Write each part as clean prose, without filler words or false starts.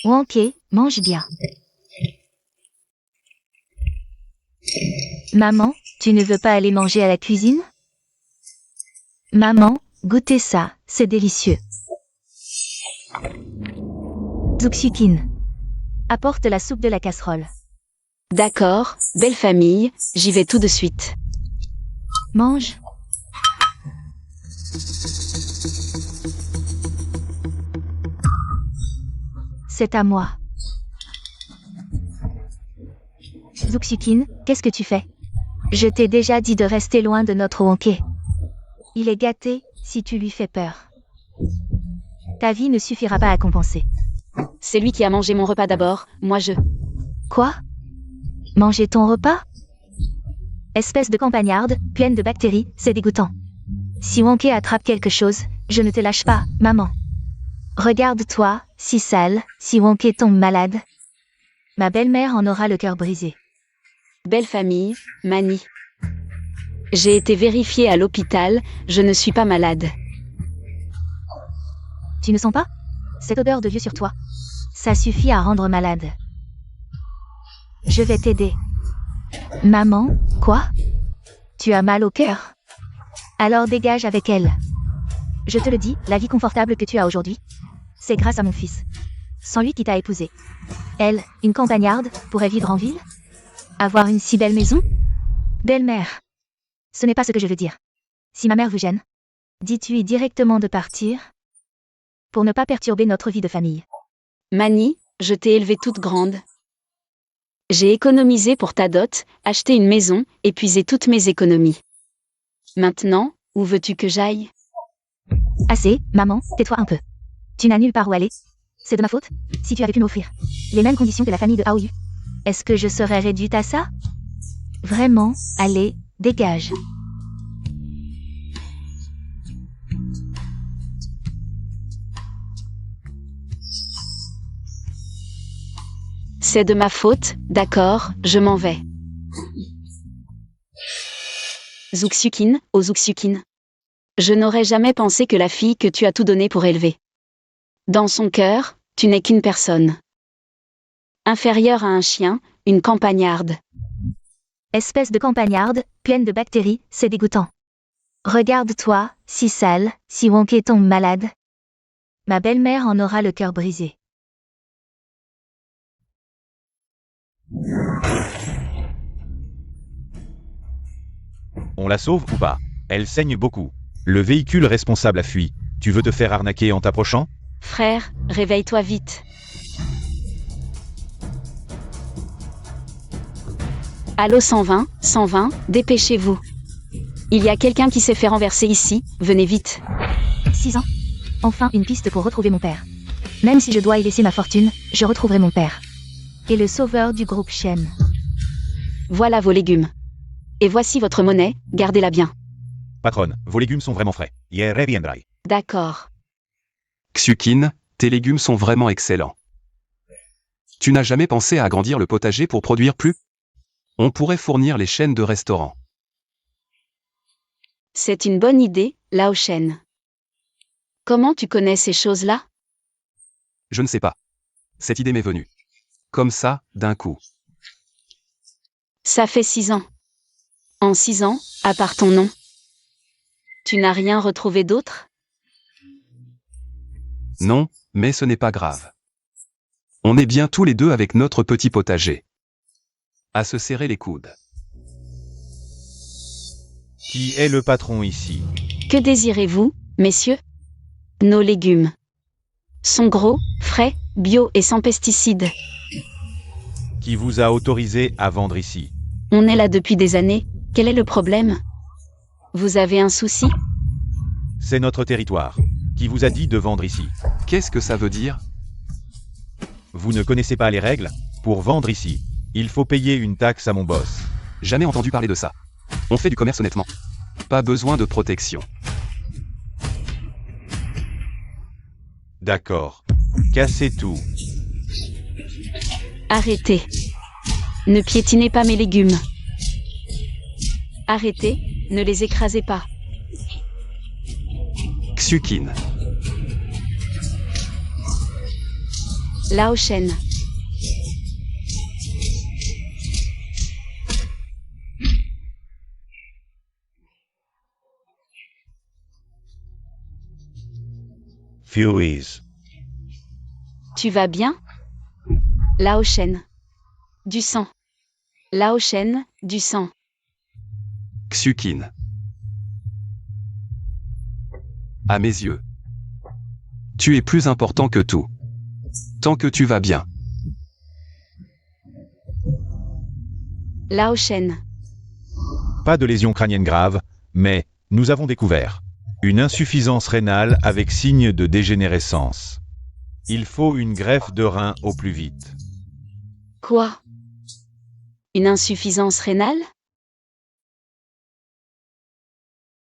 Wanké, mange bien. Maman, tu ne veux pas aller manger à la cuisine? Maman, goûtez ça, c'est délicieux. Zuksukin. Apporte la soupe de la casserole. D'accord, belle famille, j'y vais tout de suite. Mange. C'est à moi. Zuksukin, qu'est-ce que tu fais? Je t'ai déjà dit de rester loin de notre Wanké. Il est gâté, si tu lui fais peur. Ta vie ne suffira pas à compenser. C'est lui qui a mangé mon repas d'abord, moi je... Quoi? Manger ton repas? Espèce de campagnarde, pleine de bactéries, c'est dégoûtant. Si Wanké attrape quelque chose, je ne te lâche pas, maman. Regarde-toi, si sale, si Wanké tombe malade. Ma belle-mère en aura le cœur brisé. Belle famille, Mani. J'ai été vérifiée à l'hôpital, je ne suis pas malade. Tu ne sens pas? Cette odeur de vieux sur toi. Ça suffit à rendre malade. Je vais t'aider. Maman, quoi? Tu as mal au cœur? Alors dégage avec elle. Je te le dis, la vie confortable que tu as aujourd'hui, c'est grâce à mon fils. Sans lui qui t'a épousée. Elle, une campagnarde, pourrait vivre en ville? Avoir une si belle maison? Belle-mère. Ce n'est pas ce que je veux dire. Si ma mère vous gêne, dites-lui directement de partir, pour ne pas perturber notre vie de famille. Mani, je t'ai élevée toute grande. J'ai économisé pour ta dot, acheté une maison, épuisé toutes mes économies. Maintenant, où veux-tu que j'aille? Assez, maman, tais-toi un peu. Tu n'as nulle part où aller. C'est de ma faute, si tu avais pu m'offrir les mêmes conditions que la famille de Aoyu. Est-ce que je serais réduite à ça? Vraiment, allez, dégage. C'est de ma faute, d'accord, je m'en vais. Zuksukin, oh Zuksukin. Je n'aurais jamais pensé que la fille que tu as tout donné pour élever. Dans son cœur, tu n'es qu'une personne. Inférieure à un chien, une campagnarde. Espèce de campagnarde, pleine de bactéries, c'est dégoûtant. Regarde-toi, si sale, si Wanké tombe malade. Ma belle-mère en aura le cœur brisé. On la sauve ou pas? Elle saigne beaucoup. Le véhicule responsable a fui. Tu veux te faire arnaquer en t'approchant? Frère, réveille-toi vite. Allô 120, 120, dépêchez-vous. Il y a quelqu'un qui s'est fait renverser ici, venez vite. 6 ans. Enfin une piste pour retrouver mon père. Même si je dois y laisser ma fortune, je retrouverai mon père. Et le sauveur du groupe Shen. Voilà vos légumes. Et voici votre monnaie, gardez-la bien. Patronne, vos légumes sont vraiment frais. Y reviendrai. D'accord. Xukin, tes légumes sont vraiment excellents. Tu n'as jamais pensé à agrandir le potager pour produire plus? On pourrait fournir les chaînes de restaurants. C'est une bonne idée, Lao Shen. Comment tu connais ces choses-là? Je ne sais pas. Cette idée m'est venue. Comme ça, d'un coup. Ça fait 6 ans. En 6 ans, à part ton nom, tu n'as rien retrouvé d'autre? Non, mais ce n'est pas grave. On est bien tous les deux avec notre petit potager. À se serrer les coudes. Qui est le patron ici? Que désirez-vous, messieurs? Nos légumes sont gros, frais, bio et sans pesticides. Qui vous a autorisé à vendre ici? On est là depuis des années, quel est le problème? Vous avez un souci? C'est notre territoire. Qui vous a dit de vendre ici? Qu'est-ce que ça veut dire? Vous ne connaissez pas les règles? Pour vendre ici, il faut payer une taxe à mon boss. Jamais entendu parler de ça. On fait du commerce honnêtement. Pas besoin de protection. D'accord. Cassez tout. Arrêtez. Ne piétinez pas mes légumes. Arrêtez, ne les écrasez pas. Xukin. Lao Shen. Furies. Tu vas bien? Lao Shen. Du sang. Lao Shen, du sang. Xukin. À mes yeux. Tu es plus important que tout. Tant que tu vas bien. Lao Shen. Pas de lésion crânienne grave, mais nous avons découvert une insuffisance rénale avec signe de dégénérescence. Il faut une greffe de rein au plus vite. Quoi? Une insuffisance rénale?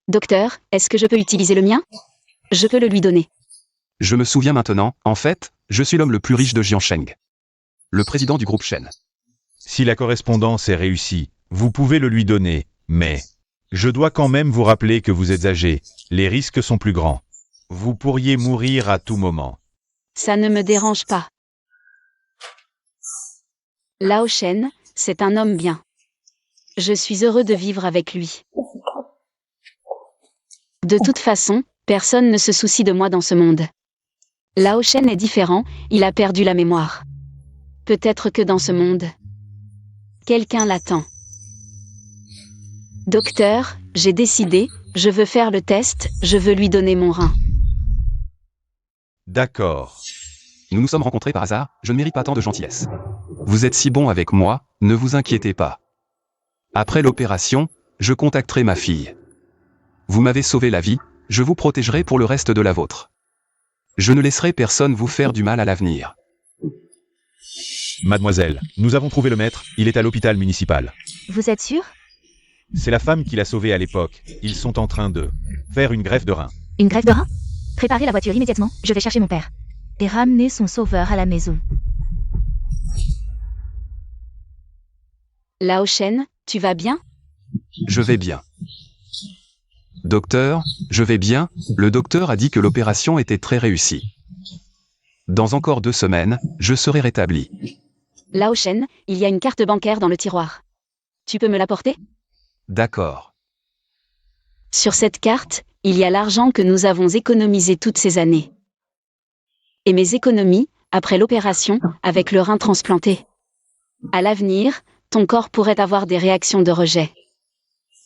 Docteur, est-ce que je peux utiliser le mien? Je peux le lui donner. Je me souviens maintenant, en fait, je suis l'homme le plus riche de Jiansheng. Le président du groupe Shen. Si la correspondance est réussie, vous pouvez le lui donner, mais je dois quand même vous rappeler que vous êtes âgé, les risques sont plus grands. Vous pourriez mourir à tout moment. Ça ne me dérange pas. Lao Shen, c'est un homme bien. Je suis heureux de vivre avec lui. De toute façon, personne ne se soucie de moi dans ce monde. Lao Shen est différent, il a perdu la mémoire. Peut-être que dans ce monde, quelqu'un l'attend. Docteur, j'ai décidé, je veux faire le test, je veux lui donner mon rein. D'accord. Nous nous sommes rencontrés par hasard, je ne mérite pas tant de gentillesse. Vous êtes si bon avec moi, ne vous inquiétez pas. Après l'opération, je contacterai ma fille. Vous m'avez sauvé la vie, je vous protégerai pour le reste de la vôtre. Je ne laisserai personne vous faire du mal à l'avenir. Mademoiselle, nous avons trouvé le maître, il est à l'hôpital municipal. Vous êtes sûr? C'est la femme qui l'a sauvé à l'époque. Ils sont en train de faire une greffe de rein. Une greffe de rein? Préparez la voiture immédiatement, je vais chercher mon père. Et ramener son sauveur à la maison. Lao Shen, tu vas bien? Je vais bien. Docteur, je vais bien, le docteur a dit que l'opération était très réussie. Dans encore 2 semaines, je serai rétabli. Lao Shen, il y a une carte bancaire dans le tiroir. Tu peux me l'apporter? D'accord. Sur cette carte, il y a l'argent que nous avons économisé toutes ces années. Et mes économies, après l'opération, avec le rein transplanté. À l'avenir, ton corps pourrait avoir des réactions de rejet.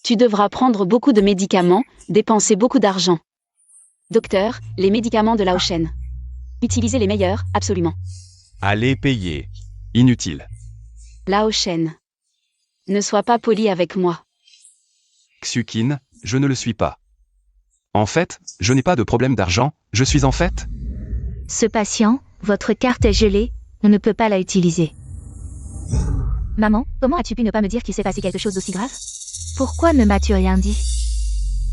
Tu devras prendre beaucoup de médicaments, dépenser beaucoup d'argent. Docteur, les médicaments de Lao Shen. Utilisez les meilleurs, absolument. Allez payer. Inutile. Lao Shen. Ne sois pas poli avec moi. Xukin, je ne le suis pas. En fait, je n'ai pas de problème d'argent, je suis en fait... Ce patient, votre carte est gelée, on ne peut pas la utiliser. Maman, comment as-tu pu ne pas me dire qu'il s'est passé quelque chose d'aussi grave? Pourquoi ne m'as-tu rien dit?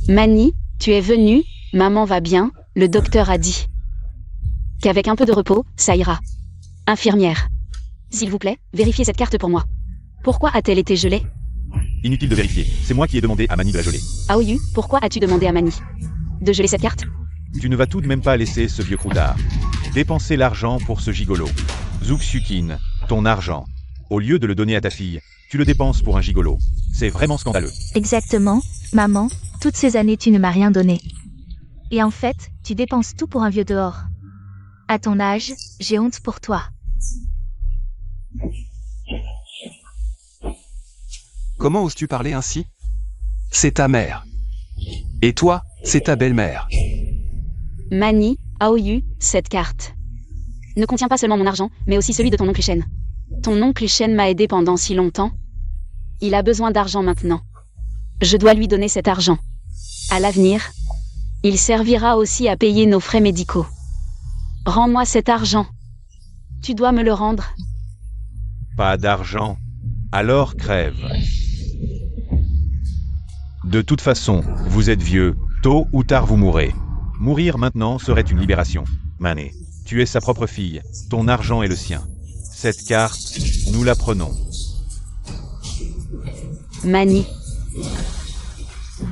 Mani, tu es venue, maman va bien, le docteur a dit. Qu'avec un peu de repos, ça ira. Infirmière. S'il vous plaît, vérifiez cette carte pour moi. Pourquoi a-t-elle été gelée? Inutile de vérifier, c'est moi qui ai demandé à Mani de la geler. Aoyu, pourquoi as-tu demandé à Mani de geler cette carte? Tu ne vas tout de même pas laisser ce vieux croutard dépenser l'argent pour ce gigolo. Zuxukin, ton argent. Au lieu de le donner à ta fille, tu le dépenses pour un gigolo. C'est vraiment scandaleux. Exactement, maman, toutes ces années tu ne m'as rien donné. Et en fait, tu dépenses tout pour un vieux dehors. À ton âge, j'ai honte pour toi. Comment oses-tu parler ainsi? C'est ta mère. Et toi, c'est ta belle-mère. Mani, Aoyu, cette carte ne contient pas seulement mon argent, mais aussi celui de ton oncle Shen. Ton oncle Shen m'a aidé pendant si longtemps. Il a besoin d'argent maintenant. Je dois lui donner cet argent. À l'avenir, il servira aussi à payer nos frais médicaux. Rends-moi cet argent. Tu dois me le rendre. Pas d'argent. Alors crève. De toute façon, vous êtes vieux, tôt ou tard vous mourrez. Mourir maintenant serait une libération. Mané, tu es sa propre fille, ton argent est le sien. Cette carte, nous la prenons. Mani.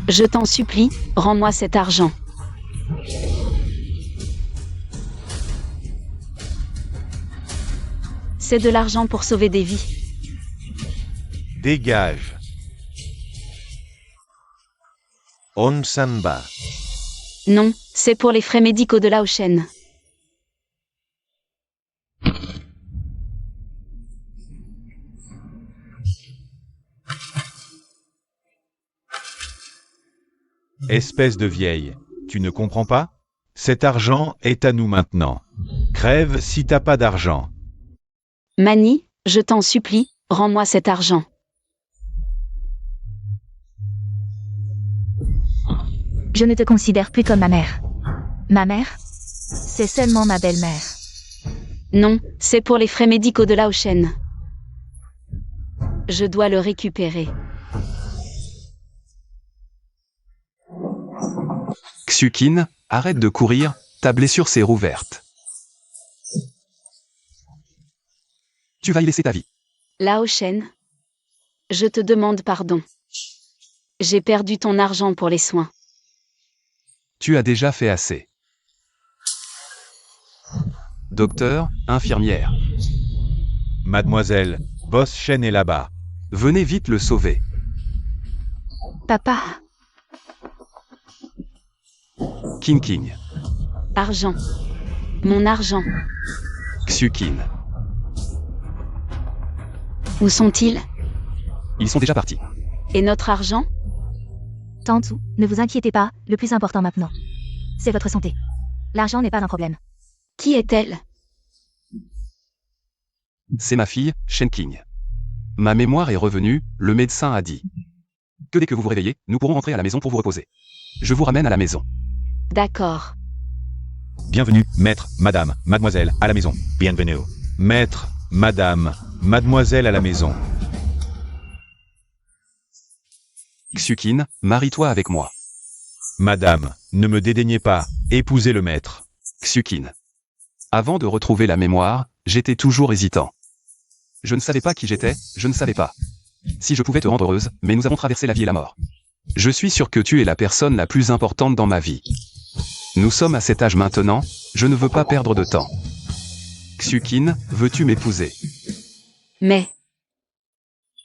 Je t'en supplie, rends-moi cet argent. C'est de l'argent pour sauver des vies. Dégage. On s'en bat. Non, c'est pour les frais médicaux de Lao Shen. Espèce de vieille, tu ne comprends pas? Cet argent est à nous maintenant. Crève si t'as pas d'argent. Mani, je t'en supplie, rends-moi cet argent. Je ne te considère plus comme ma mère. Ma mère, c'est seulement ma belle-mère. Non, c'est pour les frais médicaux de Lao Shen. Je dois le récupérer. Xukin, arrête de courir, ta blessure s'est rouverte. Tu vas y laisser ta vie. Lao Shen, je te demande pardon. J'ai perdu ton argent pour les soins. Tu as déjà fait assez. Docteur, infirmière, Mademoiselle, Boss Shen est là-bas. venez vite le sauver. Papa, King. Argent. Mon argent. Xukin. Où sont-ils? Ils sont déjà partis. Et notre argent? Tantou, ne vous inquiétez pas, le plus important maintenant, c'est votre santé. L'argent n'est pas un problème. Qui est-elle? C'est ma fille, Shen King. Ma mémoire est revenue, le médecin a dit. Que dès que vous vous réveillez, nous pourrons rentrer à la maison pour vous reposer. Je vous ramène à la maison. D'accord. Bienvenue, maître, madame, mademoiselle, à la maison. Bienvenue. Maître, madame, mademoiselle à la maison. Xukin, marie-toi avec moi. Madame, ne me dédaignez pas, épousez le maître. Xukin. Avant de retrouver la mémoire, j'étais toujours hésitant. Je ne savais pas qui j'étais, je ne savais pas. Si je pouvais te rendre heureuse, mais nous avons traversé la vie et la mort. Je suis sûr que tu es la personne la plus importante dans ma vie. Nous sommes à cet âge maintenant, je ne veux pas perdre de temps. Xukin, veux-tu m'épouser? Mais,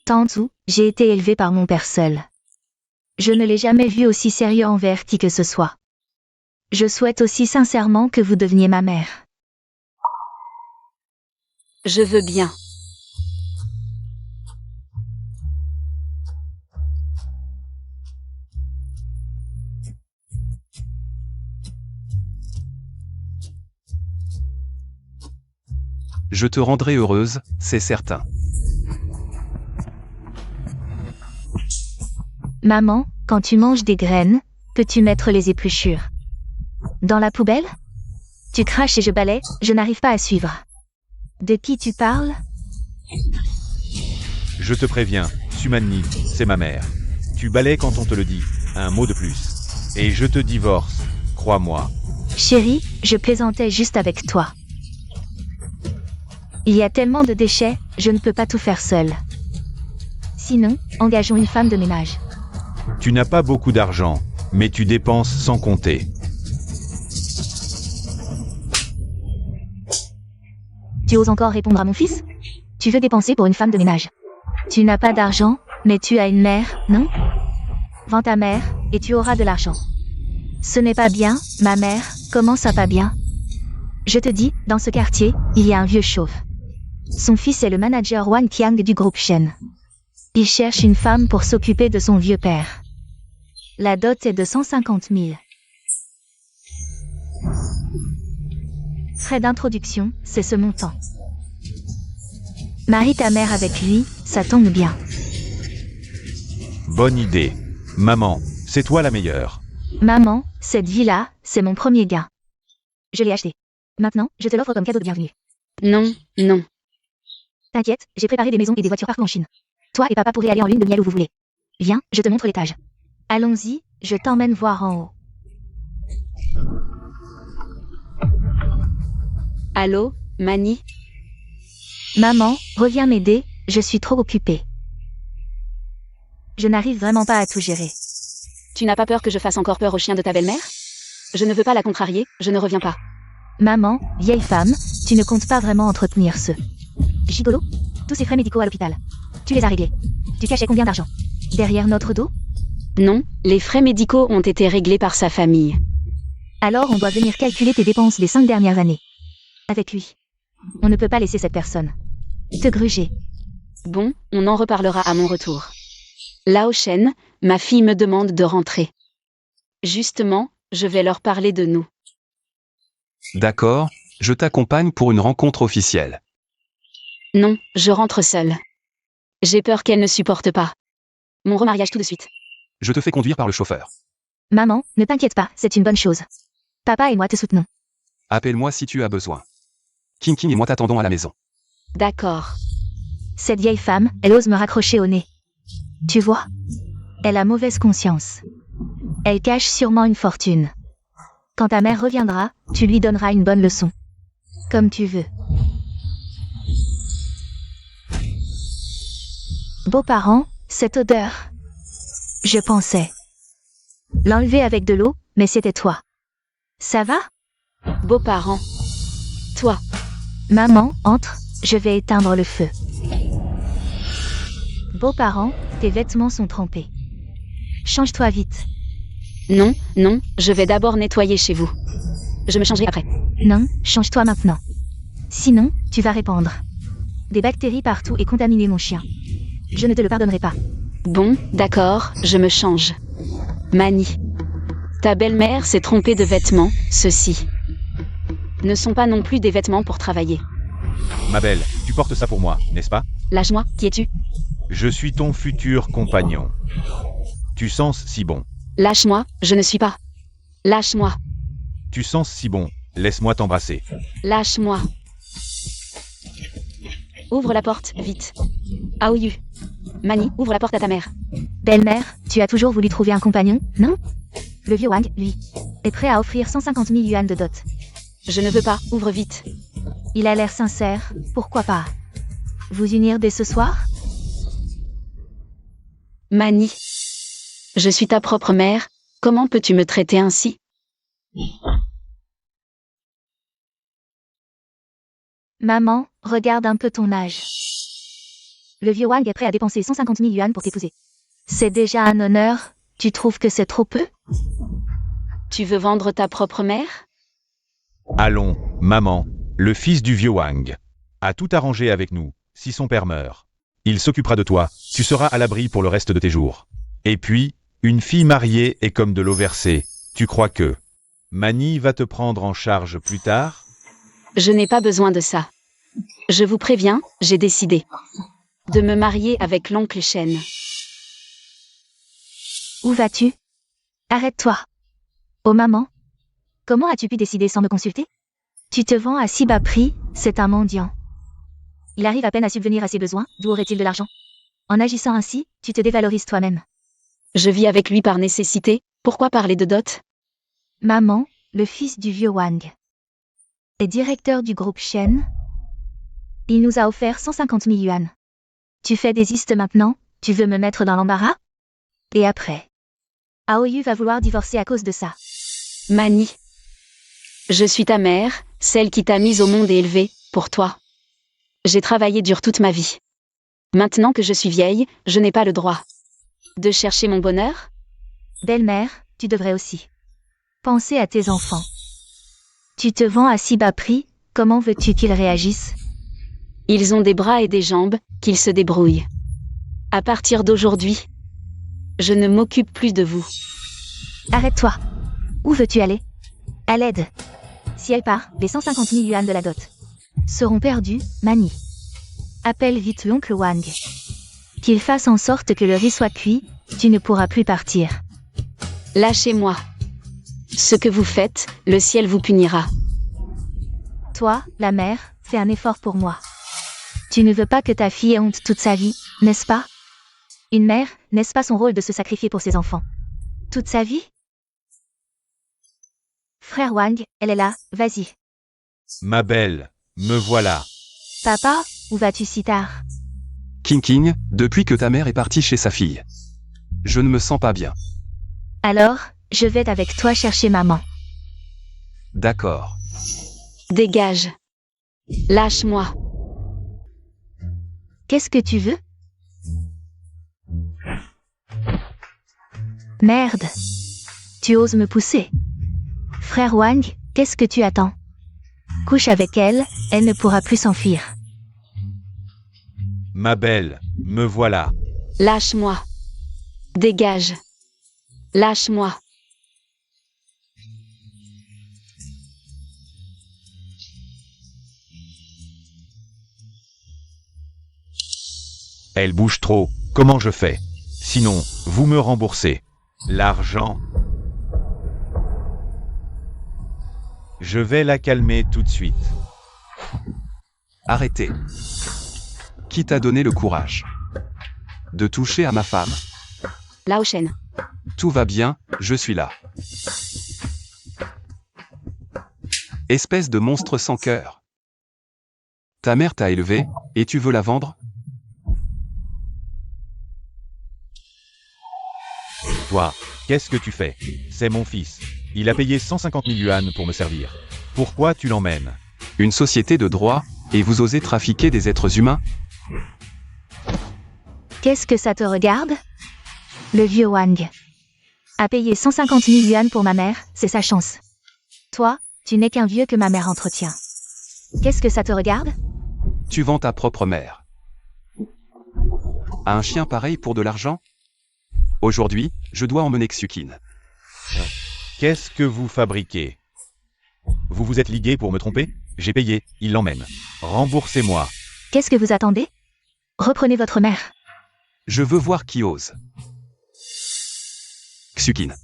Tantou, j'ai été élevée par mon père seul. Je ne l'ai jamais vu aussi sérieux envers qui que ce soit. Je souhaite aussi sincèrement que vous deveniez ma mère. je veux bien. Je te rendrai heureuse, c'est certain. Maman, quand tu manges des graines, peux-tu mettre les épluchures dans la poubelle? Tu craches et je balaie, je n'arrive pas à suivre. De qui tu parles? Je te préviens, Sumanni, c'est ma mère. Tu balais quand on te le dit, un mot de plus. Et je te divorce, crois-moi. Chérie, je plaisantais juste avec toi. Il y a tellement de déchets, je ne peux pas tout faire seule. Sinon, engageons une femme de ménage. Tu n'as pas beaucoup d'argent, mais tu dépenses sans compter. Tu oses encore répondre à mon fils? Tu veux dépenser pour une femme de ménage. Tu n'as pas d'argent, mais tu as une mère, non? Vends ta mère, et tu auras de l'argent. Ce n'est pas bien, ma mère, comment ça pas bien? Je te dis, dans ce quartier, il y a un vieux chauve. Son fils est le manager Wang Qiang du groupe Shen. Il cherche une femme pour s'occuper de son vieux père. La dot est de 150 000. Frais d'introduction, c'est ce montant. Marie ta mère avec lui, ça tombe bien. Bonne idée. Maman, c'est toi la meilleure. Maman, cette vie-là, c'est mon premier gain. Je l'ai acheté. Maintenant, je te l'offre comme cadeau de bienvenue. Non, non. T'inquiète, j'ai préparé des maisons et des voitures partout en Chine. Toi et papa pourrez aller en lune de miel où vous voulez. Viens, je te montre l'étage. Allons-y, je t'emmène voir en haut. Allô, Mani? Maman, reviens m'aider, je suis trop occupée. Je n'arrive vraiment pas à tout gérer. Tu n'as pas peur que je fasse encore peur au chien de ta belle-mère? Je ne veux pas la contrarier, je ne reviens pas. Maman, vieille femme, tu ne comptes pas vraiment entretenir ce Gigolo? Tous ces frais médicaux à l'hôpital. Tu les as réglés. Tu cachais combien d'argent? Derrière notre dos? Non, les frais médicaux ont été réglés par sa famille. Alors on doit venir calculer tes dépenses des 5 dernières années. Avec lui. On ne peut pas laisser cette personne te gruger. Bon, on en reparlera à mon retour. Lao Shen, ma fille me demande de rentrer. Justement, je vais leur parler de nous. D'accord, je t'accompagne pour une rencontre officielle. Non, je rentre seule. J'ai peur qu'elle ne supporte pas mon remariage tout de suite. Je te fais conduire par le chauffeur. Maman, ne t'inquiète pas, c'est une bonne chose. Papa et moi te soutenons. Appelle-moi si tu as besoin. King King et moi t'attendons à la maison. D'accord. Cette vieille femme, elle ose me raccrocher au nez. Tu vois? Elle a mauvaise conscience. Elle cache sûrement une fortune. Quand ta mère reviendra, tu lui donneras une bonne leçon. Comme tu veux. Beaux-parents, cette odeur. Je pensais l'enlever avec de l'eau, mais c'était toi. Ça va? Beaux-parents. Toi. Maman, entre, je vais éteindre le feu. Beaux-parents, tes vêtements sont trempés. Change-toi vite. Non, non, je vais d'abord nettoyer chez vous. Je me changerai après. Non, change-toi maintenant. Sinon, tu vas répandre des bactéries partout et contaminer mon chien. Je ne te le pardonnerai pas. Bon, d'accord, je me change. Mani. Ta belle-mère s'est trompée de vêtements, ceux-ci ne sont pas non plus des vêtements pour travailler. Ma belle, tu portes ça pour moi, n'est-ce pas? Lâche-moi, qui es-tu? Je suis ton futur compagnon. Tu sens si bon. Lâche-moi, je ne suis pas. Lâche-moi, Tu sens si bon. Laisse-moi t'embrasser. lâche-moi. Ouvre la porte, vite. Aoyu. Mani, ouvre la porte à ta mère. Belle-mère, tu as toujours voulu trouver un compagnon, non? Le vieux Wang, lui, est prêt à offrir 150 000 yuan de dot. Je ne veux pas, ouvre vite. Il a l'air sincère, pourquoi pas? Vous unir dès ce soir? Mani. Je suis ta propre mère, comment peux-tu me traiter ainsi? Maman, regarde un peu ton âge. Le vieux Wang est prêt à dépenser 150 000 yuan pour t'épouser. C'est déjà un honneur, tu trouves que c'est trop peu? Tu veux vendre ta propre mère? Allons, maman, le fils du vieux Wang a tout arrangé avec nous, si son père meurt. Il s'occupera de toi, tu seras à l'abri pour le reste de tes jours. Et puis, une fille mariée est comme de l'eau versée. Tu crois que Mani va te prendre en charge plus tard? Je n'ai pas besoin de ça. Je vous préviens, j'ai décidé de me marier avec l'oncle Shen. Où vas-tu? Arrête-toi. Oh maman. Comment as-tu pu décider sans me consulter? Tu te vends à si bas prix, c'est un mendiant. Il arrive à peine à subvenir à ses besoins, d'où aurait-il de l'argent? En agissant ainsi, tu te dévalorises toi-même. Je vis avec lui par nécessité, pourquoi parler de dot? Maman, le fils du vieux Wang, est directeur du groupe Shen. Il nous a offert 150 000 yuan. Tu fais des istes maintenant, tu veux me mettre dans l'embarras? Et après? Aoyu va vouloir divorcer à cause de ça. Mani. Je suis ta mère, celle qui t'a mise au monde et élevée, pour toi. J'ai travaillé dur toute ma vie. Maintenant que je suis vieille, je n'ai pas le droit de chercher mon bonheur? Belle-mère, tu devrais aussi penser à tes enfants. Tu te vends à si bas prix, comment veux-tu qu'ils réagissent? Ils ont des bras et des jambes, qu'ils se débrouillent. À partir d'aujourd'hui, je ne m'occupe plus de vous. Arrête-toi. Où veux-tu aller? À l'aide. Si elle part, les 150 000 yuan de la dot seront perdus, Mani. Appelle vite l'oncle Wang. Qu'il fasse en sorte que le riz soit cuit, tu ne pourras plus partir. Lâchez-moi. Ce que vous faites, le ciel vous punira. Toi, la mère, fais un effort pour moi. Tu ne veux pas que ta fille ait honte toute sa vie, n'est-ce pas? Une mère, n'est-ce pas son rôle de se sacrifier pour ses enfants? Toute sa vie? Frère Wang, elle est là, vas-y. Ma belle, me voilà. Papa, où vas-tu si tard? King King, depuis que ta mère est partie chez sa fille. Je ne me sens pas bien. Alors, je vais avec toi chercher maman. D'accord. Dégage. Lâche-moi. Qu'est-ce que tu veux? Merde. Tu oses me pousser. Frère Wang, qu'est-ce que tu attends? Couche avec elle, elle ne pourra plus s'enfuir. Ma belle, me voilà. Lâche-moi. Dégage. Lâche-moi. Elle bouge trop, comment je fais? Sinon, vous me remboursez. L'argent. Je vais la calmer tout de suite. Arrêtez. Qui t'a donné le courage de toucher à ma femme? Lao Shen. Tout va bien, je suis là. Espèce de monstre sans cœur. Ta mère t'a élevé, et tu veux la vendre? Toi, qu'est-ce que tu fais? C'est mon fils. Il a payé 150 000 yuan pour me servir. Pourquoi tu l'emmènes? Une société de droit, et vous osez trafiquer des êtres humains? Qu'est-ce que ça te regarde? Le vieux Wang a payé 150 000 yuan pour ma mère, c'est sa chance. Toi, tu n'es qu'un vieux que ma mère entretient. Qu'est-ce que ça te regarde? Tu vends ta propre mère. À un chien pareil pour de l'argent? Aujourd'hui, je dois emmener Xukin. Qu'est-ce que vous fabriquez? Vous vous êtes ligué pour me tromper? J'ai payé, il l'emmène. Remboursez-moi. Qu'est-ce que vous attendez? Reprenez votre mère. Je veux voir qui ose. Xukin.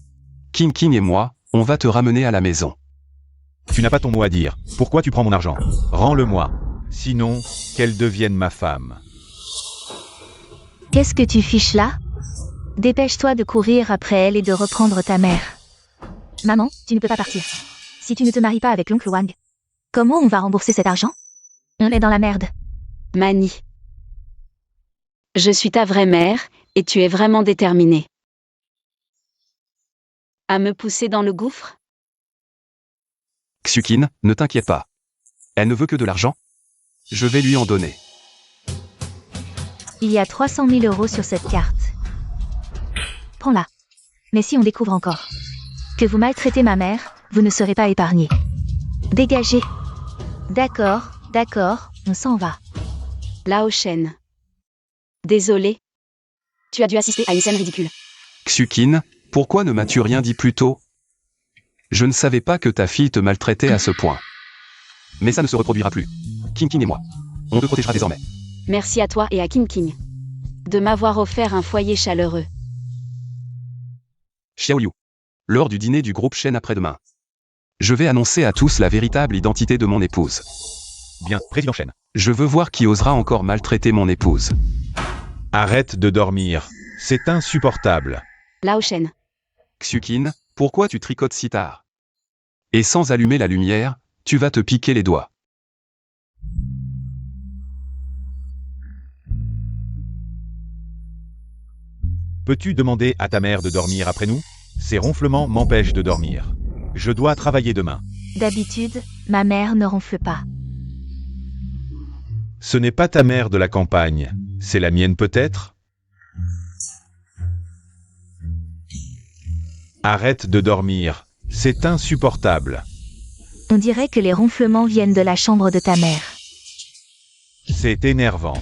Kin et moi, on va te ramener à la maison. Tu n'as pas ton mot à dire. Pourquoi tu prends mon argent? Rends-le-moi. Sinon, qu'elle devienne ma femme. Qu'est-ce que tu fiches là? Dépêche-toi de courir après elle et de reprendre ta mère. Maman, tu ne peux pas partir. Si tu ne te maries pas avec l'oncle Wang, comment on va rembourser cet argent? On est dans la merde. Mani. Je suis ta vraie mère, et tu es vraiment déterminée. À me pousser dans le gouffre? Xukin, ne t'inquiète pas. Elle ne veut que de l'argent. Je vais lui en donner. Il y a 300 000 € sur cette carte. Prends-la. Mais si on découvre encore que vous maltraitez ma mère, vous ne serez pas épargné. Dégagez. D'accord, on s'en va. Lao Shen. Désolé. Tu as dû assister à une scène ridicule. Xukin, pourquoi ne m'as-tu rien dit plus tôt? Je ne savais pas que ta fille te maltraitait à ce point. Mais ça ne se reproduira plus. Kin et moi. On te protégera désormais. Merci à toi et à Kin de m'avoir offert un foyer chaleureux. Xiaoyu. Lors du dîner du groupe Shen après-demain. Je vais annoncer à tous la véritable identité de mon épouse. Bien, président Shen. Je veux voir qui osera encore maltraiter mon épouse. Arrête de dormir. C'est insupportable. Lao Shen. Xukin, pourquoi tu tricotes si tard? Et sans allumer la lumière, tu vas te piquer les doigts. Peux-tu demander à ta mère de dormir après nous? Ces ronflements m'empêchent de dormir. Je dois travailler demain. D'habitude, ma mère ne ronfle pas. Ce n'est pas ta mère de la campagne, c'est la mienne peut-être? Arrête de dormir, c'est insupportable. On dirait que les ronflements viennent de la chambre de ta mère. C'est énervant.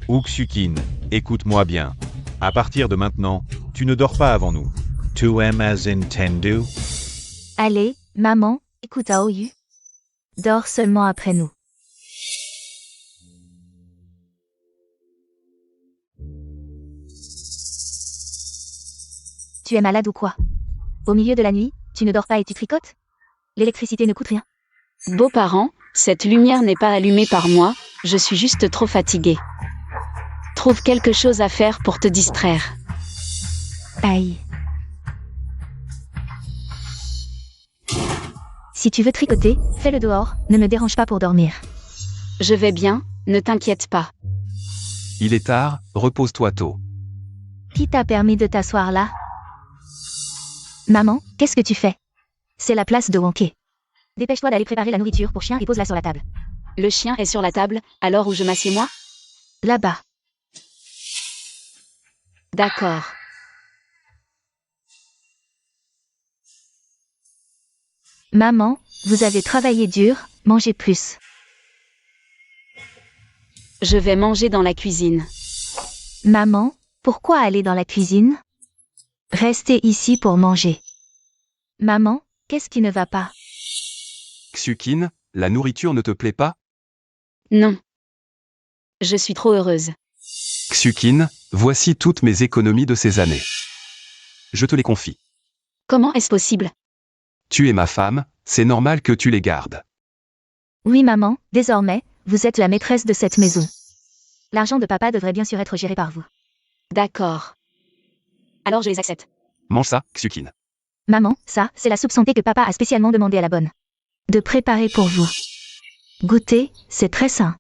Xukin, écoute-moi bien. À partir de maintenant, tu ne dors pas avant nous. 2M as in Tendu. Allez, maman, écoute à Oyu. Dors seulement après nous. Tu es malade ou quoi? Au milieu de la nuit, tu ne dors pas et tu tricotes? L'électricité ne coûte rien. Beaux-parents, cette lumière n'est pas allumée par moi, je suis juste trop fatiguée. Trouve quelque chose à faire pour te distraire. Aïe. Si tu veux tricoter, fais-le dehors, ne me dérange pas pour dormir. Je vais bien, ne t'inquiète pas. Il est tard, repose-toi tôt. Qui t'a permis de t'asseoir là? Maman, qu'est-ce que tu fais? C'est la place de Wonké. Dépêche-toi d'aller préparer la nourriture pour chien et pose-la sur la table. Le chien est sur la table, alors où je m'assieds moi? Là-bas. D'accord. Maman, vous avez travaillé dur, mangez plus. Je vais manger dans la cuisine. Maman, pourquoi aller dans la cuisine? Restez ici pour manger. Maman, qu'est-ce qui ne va pas? Xukin, la nourriture ne te plaît pas? Non. Je suis trop heureuse. Xukin, voici toutes mes économies de ces années. Je te les confie. Comment est-ce possible? Tu es ma femme, c'est normal que tu les gardes. Oui maman, désormais, vous êtes la maîtresse de cette maison. L'argent de papa devrait bien sûr être géré par vous. D'accord. Alors je les accepte. Mange ça, Xukin. Maman, ça, c'est la soupe santé que papa a spécialement demandé à la bonne de préparer pour vous. Goûtez, c'est très sain.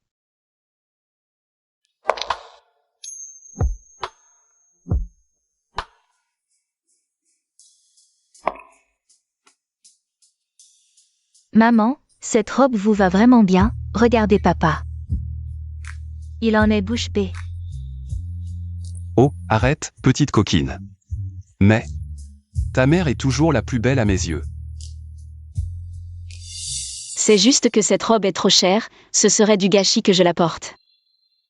Maman, cette robe vous va vraiment bien, regardez papa. Il en est bouche bée. Oh, arrête, petite coquine. Mais, ta mère est toujours la plus belle à mes yeux. C'est juste que cette robe est trop chère, ce serait du gâchis que je la porte.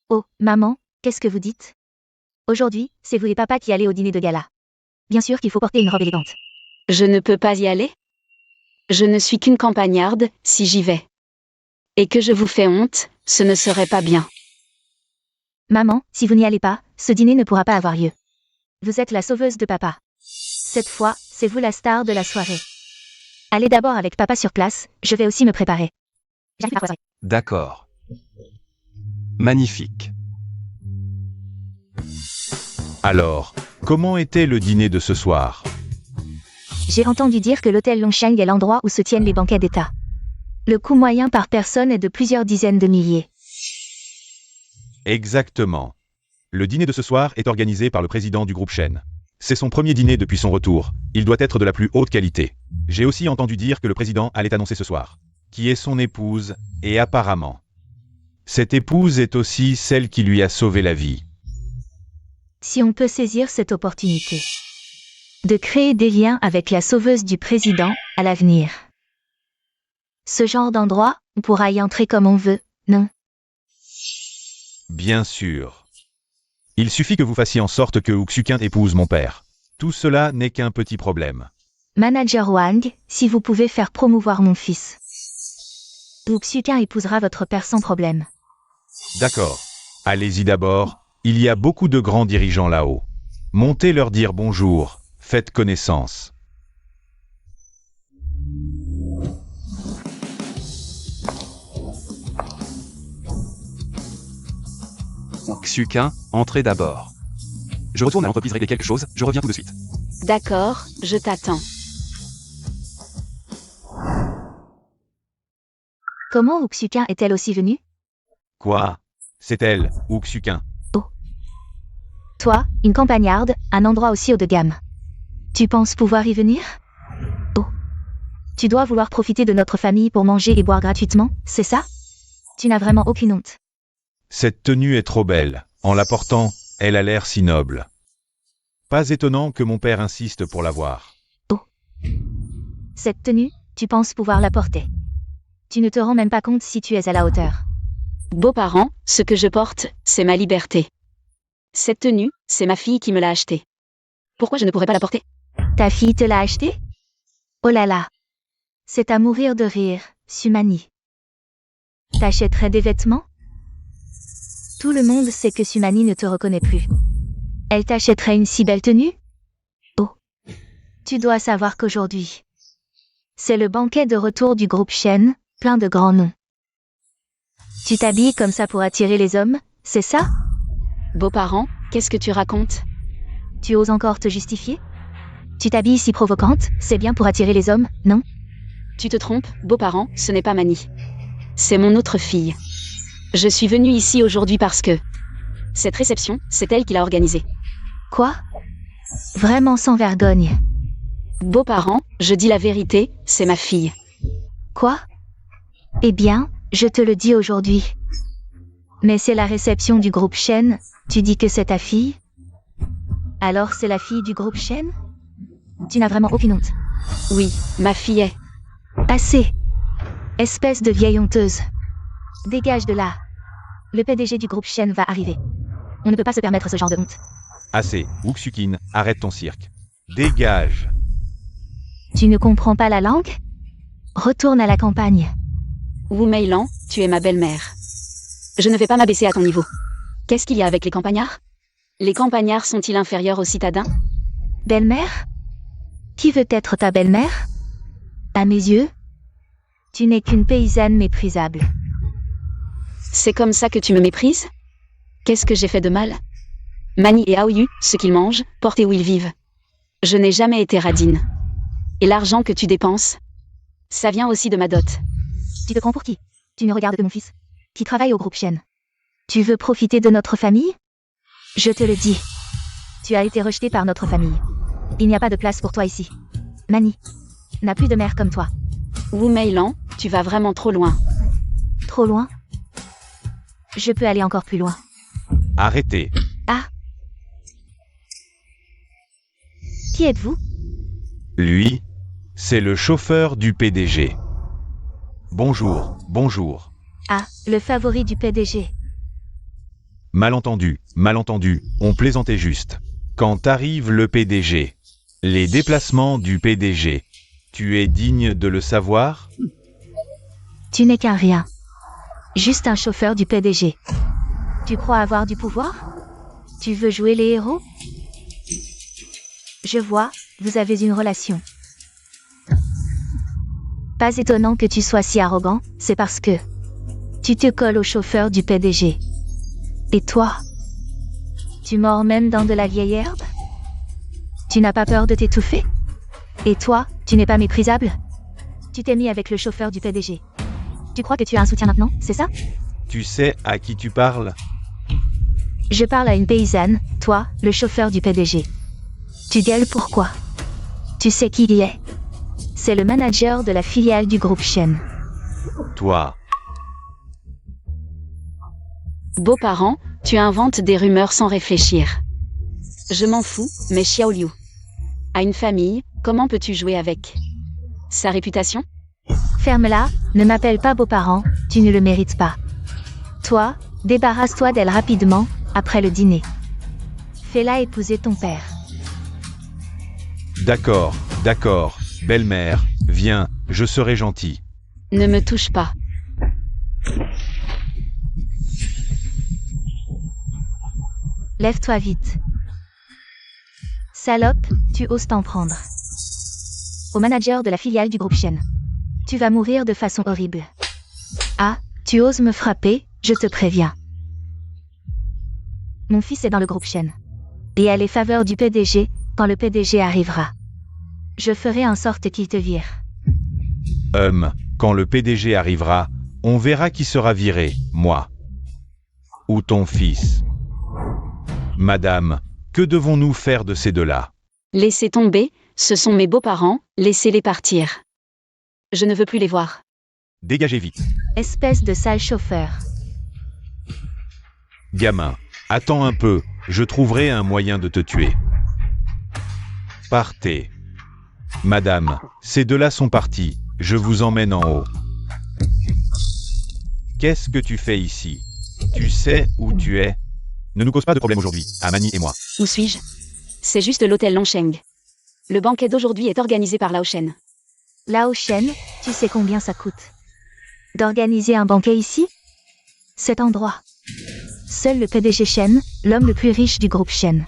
Oh, maman, qu'est-ce que vous dites? Aujourd'hui, c'est vous et papa qui allez au dîner de gala. Bien sûr qu'il faut porter une robe élégante. Je ne peux pas y aller? Je ne suis qu'une campagnarde, si j'y vais. Et que je vous fais honte, ce ne serait pas bien. Maman, si vous n'y allez pas, ce dîner ne pourra pas avoir lieu. Vous êtes la sauveuse de papa. Cette fois, c'est vous la star de la soirée. Allez d'abord avec papa sur place, je vais aussi me préparer. J'arrive à poser. D'accord. Magnifique. Alors, comment était le dîner de ce soir? J'ai entendu dire que l'hôtel Longsheng est l'endroit où se tiennent les banquets d'État. Le coût moyen par personne est de plusieurs dizaines de milliers. Exactement. Le dîner de ce soir est organisé par le président du groupe Shen. C'est son premier dîner depuis son retour, il doit être de la plus haute qualité. J'ai aussi entendu dire que le président allait annoncer ce soir qui est son épouse, et apparemment, cette épouse est aussi celle qui lui a sauvé la vie. Si on peut saisir cette opportunité de créer des liens avec la sauveuse du président à l'avenir. Ce genre d'endroit, on pourra y entrer comme on veut, non? Bien sûr. Il suffit que vous fassiez en sorte que Xukin épouse mon père. Tout cela n'est qu'un petit problème. Manager Wang, si vous pouvez faire promouvoir mon fils. Xukin épousera votre père sans problème. D'accord. Allez-y d'abord, il y a beaucoup de grands dirigeants là-haut. Montez leur dire bonjour, faites connaissance. Xukin, entrez d'abord. Je retourne à l'entreprise régler quelque chose, je reviens tout de suite. D'accord, je t'attends. Comment Xukin est-elle aussi venue? Quoi? C'est elle, Xukin. Toi, une campagnarde, un endroit aussi haut de gamme. Tu penses pouvoir y venir? Oh. Tu dois vouloir profiter de notre famille pour manger et boire gratuitement, c'est ça? Tu n'as vraiment aucune honte. Cette tenue est trop belle. En la portant, elle a l'air si noble. Pas étonnant que mon père insiste pour la voir. Cette tenue, tu penses pouvoir la porter. Tu ne te rends même pas compte si tu es à la hauteur. Beaux-parents, ce que je porte, c'est ma liberté. Cette tenue, c'est ma fille qui me l'a achetée. Pourquoi je ne pourrais pas la porter? Ta fille te l'a achetée? Oh là là. C'est à mourir de rire, Sumani. T'achèterais des vêtements? Tout le monde sait que Sumani ne te reconnaît plus. Elle t'achèterait une si belle tenue? Oh. Tu dois savoir qu'aujourd'hui, c'est le banquet de retour du groupe Shen, plein de grands noms. Tu t'habilles comme ça pour attirer les hommes, c'est ça? Beaux-parents, qu'est-ce que tu racontes? Tu oses encore te justifier? Tu t'habilles si provocante, c'est bien pour attirer les hommes, non? Tu te trompes, beaux-parents, ce n'est pas Mani. C'est mon autre fille. Je suis venue ici aujourd'hui parce que cette réception, c'est elle qui l'a organisée. Quoi? Vraiment sans vergogne. Beaux-parents, je dis la vérité, c'est ma fille. Quoi? Eh bien, je te le dis aujourd'hui. Mais c'est la réception du groupe Shen, tu dis que c'est ta fille? Alors c'est la fille du groupe Shen? Tu n'as vraiment aucune honte. Oui, ma fille est. Assez. Espèce de vieille honteuse. Dégage de là. Le PDG du groupe Shen va arriver. On ne peut pas se permettre ce genre de honte. Assez, Wook-Sukin, arrête ton cirque. Dégage. Tu ne comprends pas la langue? Retourne à la campagne. Wu Meilan, tu es ma belle-mère. Je ne vais pas m'abaisser à ton niveau. Qu'est-ce qu'il y a avec les campagnards? Les campagnards sont-ils inférieurs aux citadins? Belle-mère? Qui veut être ta belle-mère? À mes yeux, tu n'es qu'une paysanne méprisable. C'est comme ça que tu me méprises? Qu'est-ce que j'ai fait de mal? Mani et Aoyu, ce qu'ils mangent, portent et où ils vivent. Je n'ai jamais été radine. Et l'argent que tu dépenses, ça vient aussi de ma dot. Tu te prends pour qui? Tu ne regardes que mon fils, qui travaille au groupe Shen. Tu veux profiter de notre famille? Je te le dis. Tu as été rejeté par notre famille. Il n'y a pas de place pour toi ici. Mani n'a plus de mère comme toi. Wu Meilan, tu vas vraiment trop loin. Trop loin? Je peux aller encore plus loin. Arrêtez. Ah. Qui êtes-vous? Lui, c'est le chauffeur du PDG. Bonjour, bonjour. Ah, le favori du PDG. Malentendu, on plaisantait juste. Quand arrive le PDG, les déplacements du PDG, tu es digne de le savoir? Tu n'es qu'un rien. Juste un chauffeur du PDG. Tu crois avoir du pouvoir? Tu veux jouer les héros? Je vois, vous avez une relation. Pas étonnant que tu sois si arrogant, c'est parce que tu te colles au chauffeur du PDG. Et toi? Tu mords même dans de la vieille herbe? Tu n'as pas peur de t'étouffer? Et toi, tu n'es pas méprisable? Tu t'es mis avec le chauffeur du PDG. Tu crois que tu as un soutien maintenant, c'est ça? Tu sais à qui tu parles? Je parle à une paysanne, toi, le chauffeur du PDG. Tu gueules pourquoi? Tu sais qui il est? C'est le manager de la filiale du groupe Shen. Toi. Beau-parent, tu inventes des rumeurs sans réfléchir. Je m'en fous, mais Xiaoliu a une famille, comment peux-tu jouer avec sa réputation? Ferme-la, ne m'appelle pas beau-parent, tu ne le mérites pas. Toi, débarrasse-toi d'elle rapidement, après le dîner. Fais-la épouser ton père. D'accord, belle-mère, viens, je serai gentil. Ne me touche pas. Lève-toi vite. Salope, tu oses t'en prendre. Au manager de la filiale du groupe Shen. Tu vas mourir de façon horrible. Ah, tu oses me frapper, je te préviens. Mon fils est dans le groupe Shen. Et à les faveurs du PDG, quand le PDG arrivera. Je ferai en sorte qu'il te vire. Quand le PDG arrivera, on verra qui sera viré, moi. Ou ton fils. Madame, que devons-nous faire de ces deux-là? Laissez tomber, ce sont mes beaux-parents, laissez-les partir. Je ne veux plus les voir. Dégagez vite. Espèce de sale chauffeur. Gamin, attends un peu, je trouverai un moyen de te tuer. Partez. Madame, ces deux-là sont partis, je vous emmène en haut. Qu'est-ce que tu fais ici? Tu sais où tu es? Ne nous cause pas de problème aujourd'hui, Amani et moi. Où suis-je? C'est juste l'hôtel Longsheng. Le banquet d'aujourd'hui est organisé par Lao Shen. Lao Shen, tu sais combien ça coûte d'organiser un banquet ici? Cet endroit. Seul le PDG Shen, l'homme le plus riche du groupe Shen,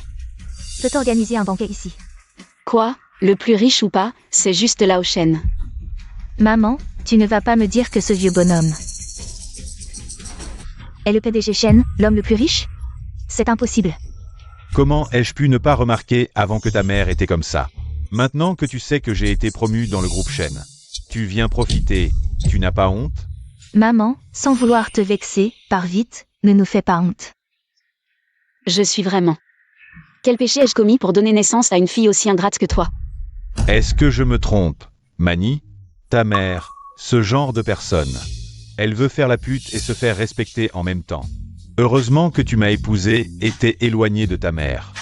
peut organiser un banquet ici. Quoi? Le plus riche ou pas, c'est juste Lao Shen. Maman, tu ne vas pas me dire que ce vieux bonhomme est le PDG Shen, l'homme le plus riche? C'est impossible. Comment ai-je pu ne pas remarquer avant que ta mère était comme ça? Maintenant que tu sais que j'ai été promu dans le groupe Shen, tu viens profiter, tu n'as pas honte? Maman, sans vouloir te vexer, pars vite, ne nous fais pas honte. Je suis vraiment. Quel péché ai-je commis pour donner naissance à une fille aussi ingrate que toi? Est-ce que je me trompe, Mani? Ta mère, ce genre de personne. Elle veut faire la pute et se faire respecter en même temps. Heureusement que tu m'as épousé et t'es éloigné de ta mère.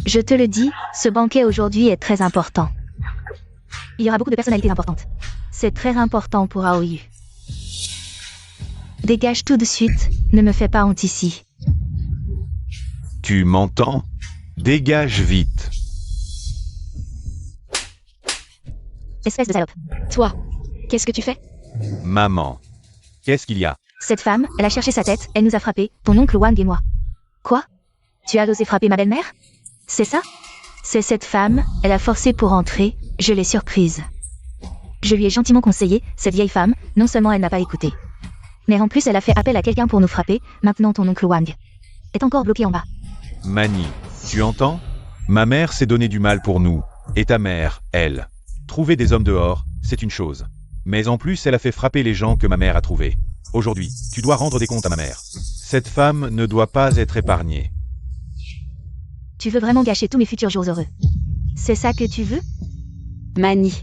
Je te le dis, ce banquet aujourd'hui est très important. Il y aura beaucoup de personnalités importantes. C'est très important pour Aoyu. Dégage tout de suite, ne me fais pas honte ici. Tu m'entends? Dégage vite. Espèce de salope. Toi, qu'est-ce que tu fais? Maman. Qu'est-ce qu'il y a? Cette femme, elle a cherché sa tête, elle nous a frappés, ton oncle Wang et moi. Quoi? Tu as osé frapper ma belle-mère? C'est ça? C'est cette femme, elle a forcé pour entrer, je l'ai surprise. Je lui ai gentiment conseillé, cette vieille femme, non seulement elle n'a pas écouté. Mais en plus elle a fait appel à quelqu'un pour nous frapper, maintenant ton oncle Wang est encore bloqué en bas. Mani, tu entends? Ma mère s'est donné du mal pour nous. Et ta mère, elle. Trouver des hommes dehors, c'est une chose. Mais en plus, elle a fait frapper les gens que ma mère a trouvés. Aujourd'hui, tu dois rendre des comptes à ma mère. Cette femme ne doit pas être épargnée. Tu veux vraiment gâcher tous mes futurs jours heureux? C'est ça que tu veux? Mani.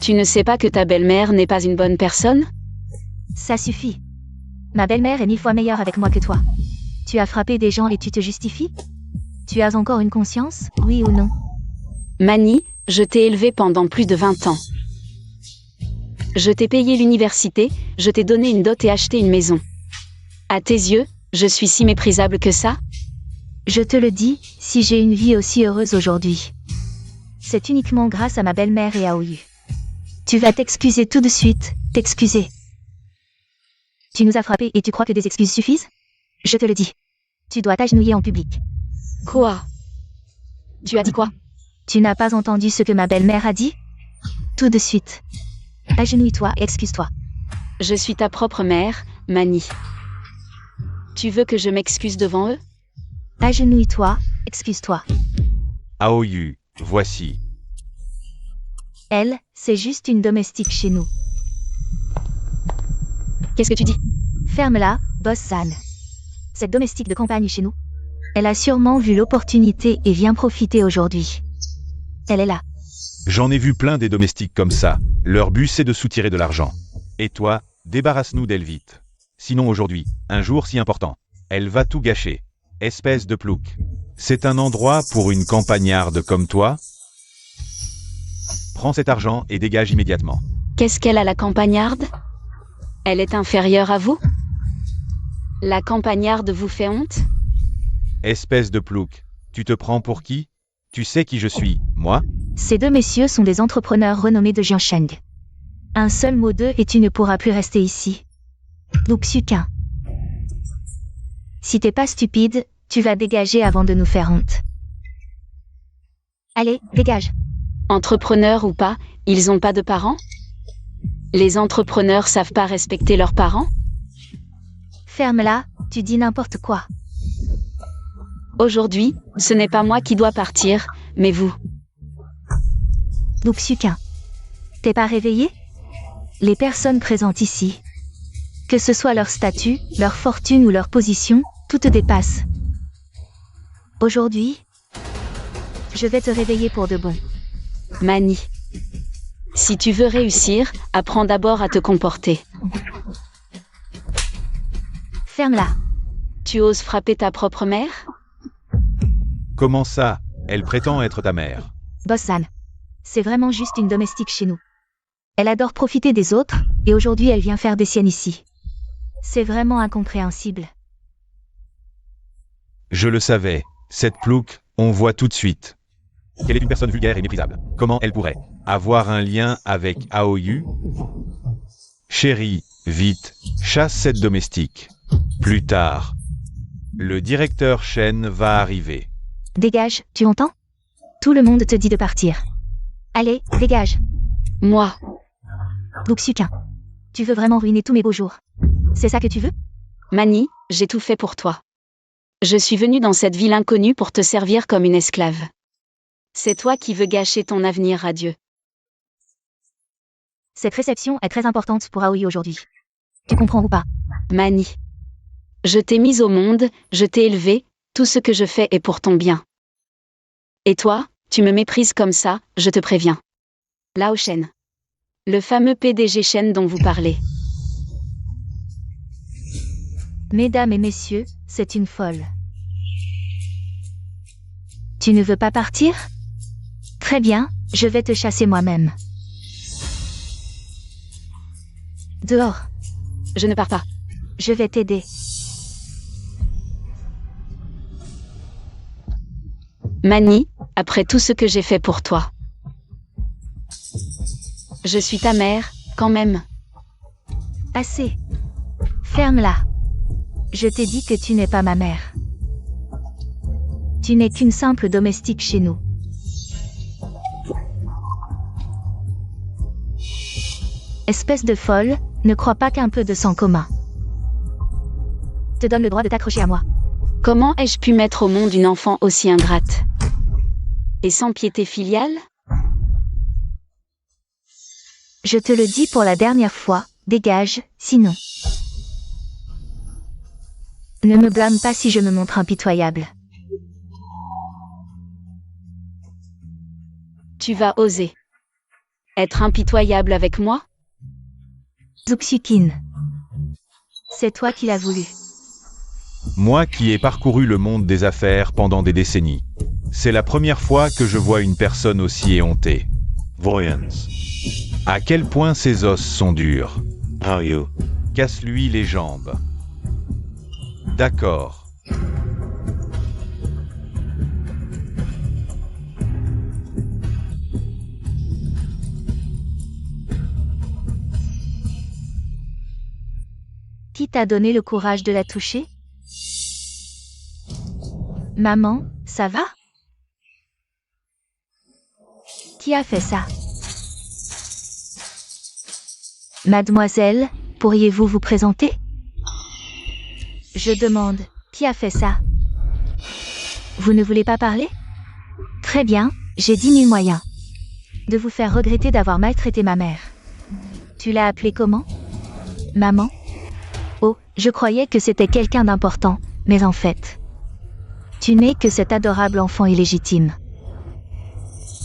Tu ne sais pas que ta belle-mère n'est pas une bonne personne? Ça suffit. Ma belle-mère est 1000 fois meilleure avec moi que toi. Tu as frappé des gens et tu te justifies? Tu as encore une conscience, oui ou non? Mani, je t'ai élevé pendant plus de 20 ans. Je t'ai payé l'université, je t'ai donné une dot et acheté une maison. À tes yeux, je suis si méprisable que ça? Je te le dis, si j'ai une vie aussi heureuse aujourd'hui, c'est uniquement grâce à ma belle-mère et à Aoyu. Tu vas t'excuser tout de suite, t'excuser. Tu nous as frappés et tu crois que des excuses suffisent? Je te le dis. Tu dois t'agenouiller en public. Quoi? Tu as dit quoi? Tu n'as pas entendu ce que ma belle-mère a dit? Tout de suite. Agenouille-toi et excuse-toi. Je suis ta propre mère, Mani. Tu veux que je m'excuse devant eux? Agenouille-toi, excuse-toi. Aoyu, voici. Elle, c'est juste une domestique chez nous. Qu'est-ce que tu dis? Ferme-la, boss San. Cette domestique de campagne chez nous. Elle a sûrement vu l'opportunité et vient profiter aujourd'hui. Elle est là. J'en ai vu plein des domestiques comme ça. Leur but c'est de soutirer de l'argent. Et toi, débarrasse-nous d'elle vite. Sinon aujourd'hui, un jour si important, elle va tout gâcher. Espèce de plouc. C'est un endroit pour une campagnarde comme toi? Prends cet argent et dégage immédiatement. Qu'est-ce qu'elle a la campagnarde? Elle est inférieure à vous? La campagnarde vous fait honte? Espèce de plouc. Tu te prends pour qui? Tu sais qui je suis, moi? Ces deux messieurs sont des entrepreneurs renommés de Jiansheng. Un seul mot d'eux et tu ne pourras plus rester ici. Luxuquin. Si t'es pas stupide, tu vas dégager avant de nous faire honte. Allez, dégage. Entrepreneurs ou pas, ils ont pas de parents? Les entrepreneurs savent pas respecter leurs parents? Ferme-la, tu dis n'importe quoi. Aujourd'hui, ce n'est pas moi qui dois partir, mais vous. Luxuquin. T'es pas réveillé? Les personnes présentes ici, que ce soit leur statut, leur fortune ou leur position, tout te dépasse. Aujourd'hui, je vais te réveiller pour de bon. Mani. Si tu veux réussir, apprends d'abord à te comporter. Ferme-la. Tu oses frapper ta propre mère? Comment ça? Elle prétend être ta mère. Bossan. C'est vraiment juste une domestique chez nous. Elle adore profiter des autres, et aujourd'hui elle vient faire des siennes ici. C'est vraiment incompréhensible. Je le savais. Cette plouc, on voit tout de suite. Qu'elle est une personne vulgaire et méprisable. Comment elle pourrait avoir un lien avec Aoyu? Chérie, vite, chasse cette domestique. Plus tard. Le directeur Shen va arriver. Dégage, tu entends? Tout le monde te dit de partir. Allez, dégage. Moi. Luxuquin. Tu veux vraiment ruiner tous mes beaux jours? C'est ça que tu veux? Mani, j'ai tout fait pour toi. Je suis venue dans cette ville inconnue pour te servir comme une esclave. C'est toi qui veux gâcher ton avenir radieux. Cette réception est très importante pour Aoyu aujourd'hui. Tu comprends ou pas? Mani. Je t'ai mise au monde, je t'ai élevé, tout ce que je fais est pour ton bien. Et toi, tu me méprises comme ça, je te préviens. Lao Shen. Le fameux PDG Shen dont vous parlez. Mesdames et messieurs, c'est une folle. Tu ne veux pas partir? Très bien, je vais te chasser moi-même. Dehors, Je ne pars pas. je vais t'aider. Mani, après tout ce que j'ai fait pour toi. Je suis ta mère, quand même. Assez. Ferme-la. Je t'ai dit que tu n'es pas ma mère. Tu n'es qu'une simple domestique chez nous. Espèce de folle, ne crois pas qu'un peu de sang commun te donne le droit de t'accrocher à moi. Comment ai-je pu mettre au monde une enfant aussi ingrate? Et sans piété filiale? Je te le dis pour la dernière fois, dégage, sinon. Ne me blâme pas si je me montre impitoyable. Tu vas oser être impitoyable avec moi? Zuxukin. C'est toi qui l'as voulu. Moi qui ai parcouru le monde des affaires pendant des décennies. C'est la première fois que je vois une personne aussi éhontée. Voyance. À quel point ses os sont durs. How you? Casse-lui les jambes. D'accord. Qui t'a donné le courage de la toucher? Maman, ça va? Qui a fait ça? Mademoiselle, pourriez-vous vous présenter? Je demande, qui a fait ça? Vous ne voulez pas parler? Très bien, j'ai 10 000 moyens de vous faire regretter d'avoir maltraité ma mère. Tu l'as appelée comment? Maman? Oh, je croyais que c'était quelqu'un d'important, mais en fait, tu n'es que cet adorable enfant illégitime.